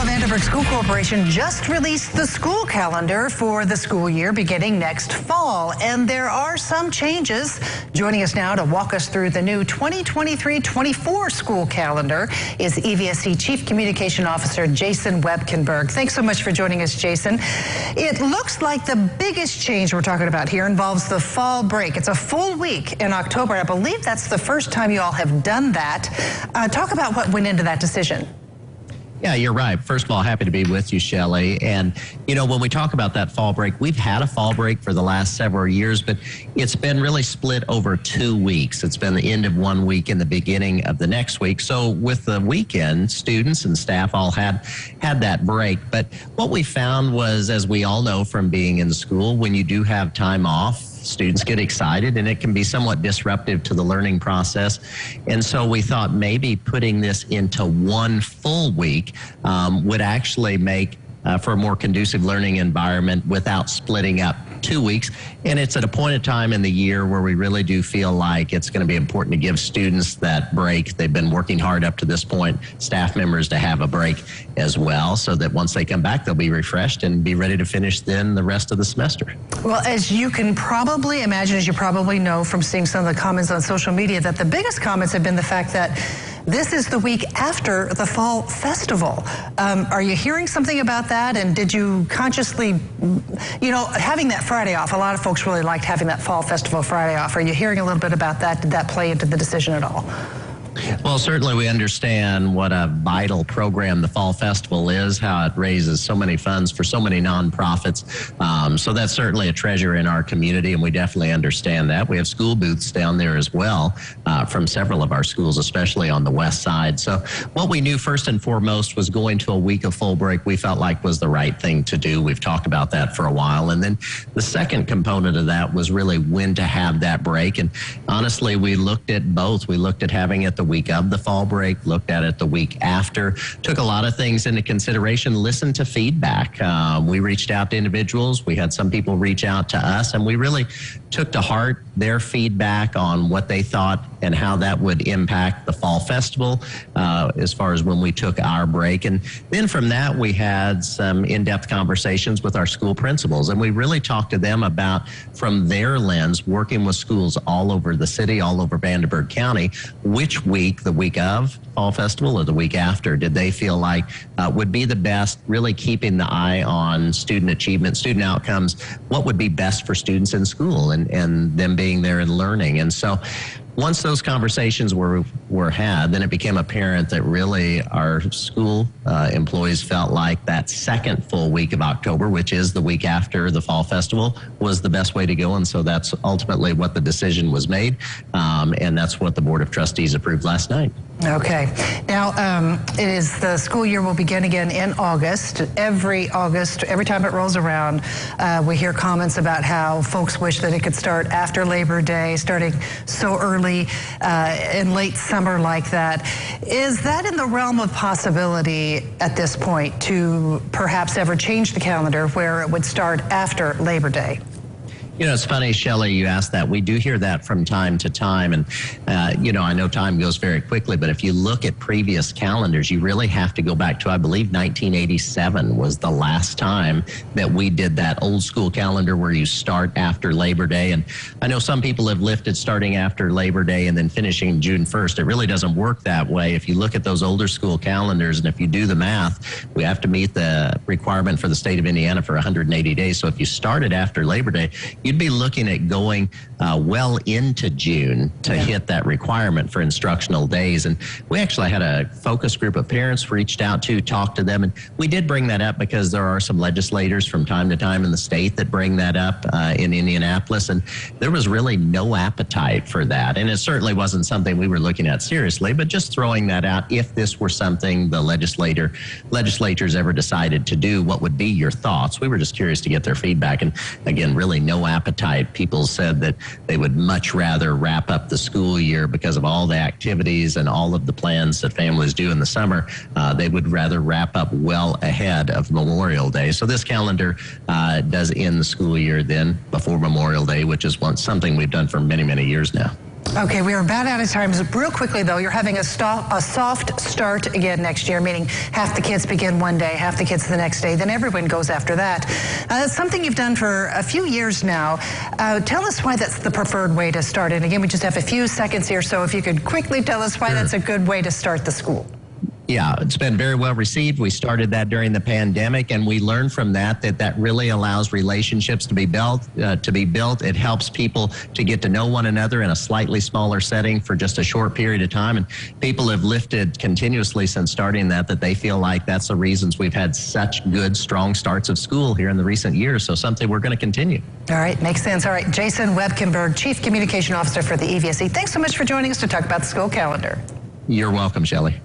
Vanderbilt School Corporation just released the school calendar for the school year beginning next fall, and there are some changes. Joining us now to walk us through the new 2023-24 school calendar is EVSC Chief Communication Officer Jason Webkenberg. Thanks so much for joining us, Jason. It looks like the biggest change we're talking about here involves the fall break. It's a full week in October. I believe that's the first time you all have done that. Talk about what went into that decision. Yeah, you're right. First of all, happy to be with you, Shelley. And, you know, when we talk about that fall break, we've had a fall break for the last several years, but it's been really split over 2 weeks. It's been the end of 1 week and the beginning of the next week. So with the weekend, students and staff all had that break. But what we found was, as we all know from being in school, when you do have time off, students get excited and it can be somewhat disruptive to the learning process. And so we thought maybe putting this into one full week would actually make for a more conducive learning environment without splitting up 2 weeks. And it's at a point in time in the year where we really do feel like it's going to be important to give students that break. They've been working hard up to this point, staff members to have a break as well, so that once they come back, they'll be refreshed and be ready to finish then the rest of the semester. Well, as you can probably imagine, as you probably know from seeing some of the comments on social media, that the biggest comments have been the fact that this is the week after the Fall Festival. Are you hearing something about that? And did you consciously, you know, having that Friday off, a lot of folks really liked having that Fall Festival Friday off. Are you hearing a little bit about that? Did that play into the decision at all? Well, certainly we understand what a vital program the Fall Festival is, how it raises so many funds for so many nonprofits. So that's certainly a treasure in our community, and we definitely understand that. We have school booths down there as well from several of our schools, especially on the west side. So what we knew first and foremost was going to a week of full break we felt like was the right thing to do. We've talked about that for a while. And then the second component of that was really when to have that break. And honestly, we looked at both. We looked at having it the week of the fall break, looked at it the week after, took a lot of things into consideration, listened to feedback. We reached out to individuals. We had some people reach out to us, and we really took to heart their feedback on what they thought and how that would impact the Fall Festival as far as when we took our break. And then from that, we had some in-depth conversations with our school principals, and we really talked to them about, from their lens, working with schools all over the city, all over Vanderbilt County, which week, the week of Fall Festival or the week after, did they feel like would be the best, really keeping the eye on student achievement, student outcomes, what would be best for students in school and them being there and learning. And so once those conversations were had, then it became apparent that really our school employees felt like that second full week of October, which is the week after the Fall Festival, was the best way to go. And so that's ultimately what the decision was made. And that's what the Board of Trustees approved last night. Okay. Now, it is the school year will begin again in August. Every time it rolls around, we hear comments about how folks wish that it could start after Labor Day, starting so early in late summer like that. Is that in the realm of possibility at this point to perhaps ever change the calendar where it would start after Labor Day? You know, it's funny, Shelley, you asked that. We do hear that from time to time. And, you know, I know time goes very quickly, but if you look at previous calendars, you really have to go back to, I believe, 1987 was the last time that we did that old school calendar where you start after Labor Day. And I know some people have lifted starting after Labor Day and then finishing June 1st. It really doesn't work that way. If you look at those older school calendars, and if you do the math, we have to meet the requirement for the state of Indiana for 180 days. So if you started after Labor Day, you'd be looking at going well into June to hit that requirement for instructional days. And we actually had a focus group of parents reached out to, talked to them. And we did bring that up because there are some legislators from time to time in the state that bring that up in Indianapolis. And there was really no appetite for that. And it certainly wasn't something we were looking at seriously, but just throwing that out. If this were something the legislators ever decided to do, what would be your thoughts? We were just curious to get their feedback. And again, really no appetite. People said that they would much rather wrap up the school year because of all the activities and all of the plans that families do in the summer. They would rather wrap up well ahead of Memorial Day. So this calendar does end the school year then before Memorial Day, which is something we've done for many, many years now. Okay, we are about out of time. So real quickly, though, you're having a soft start again next year, meaning half the kids begin one day, half the kids the next day, then everyone goes after that. That's something you've done for a few years now. Tell us why that's the preferred way to start. And again, we just have a few seconds here, so if you could quickly tell us why that's a good way to start the school. Yeah, it's been very well received. We started that during the pandemic, and we learned from that really allows relationships to be built. It helps people to get to know one another in a slightly smaller setting for just a short period of time. And people have lifted continuously since starting that they feel like that's the reasons we've had such good, strong starts of school here in the recent years. So something we're going to continue. All right, makes sense. All right, Jason Webkenberg, Chief Communication Officer for the EVSC. Thanks so much for joining us to talk about the school calendar. You're welcome, Shelley.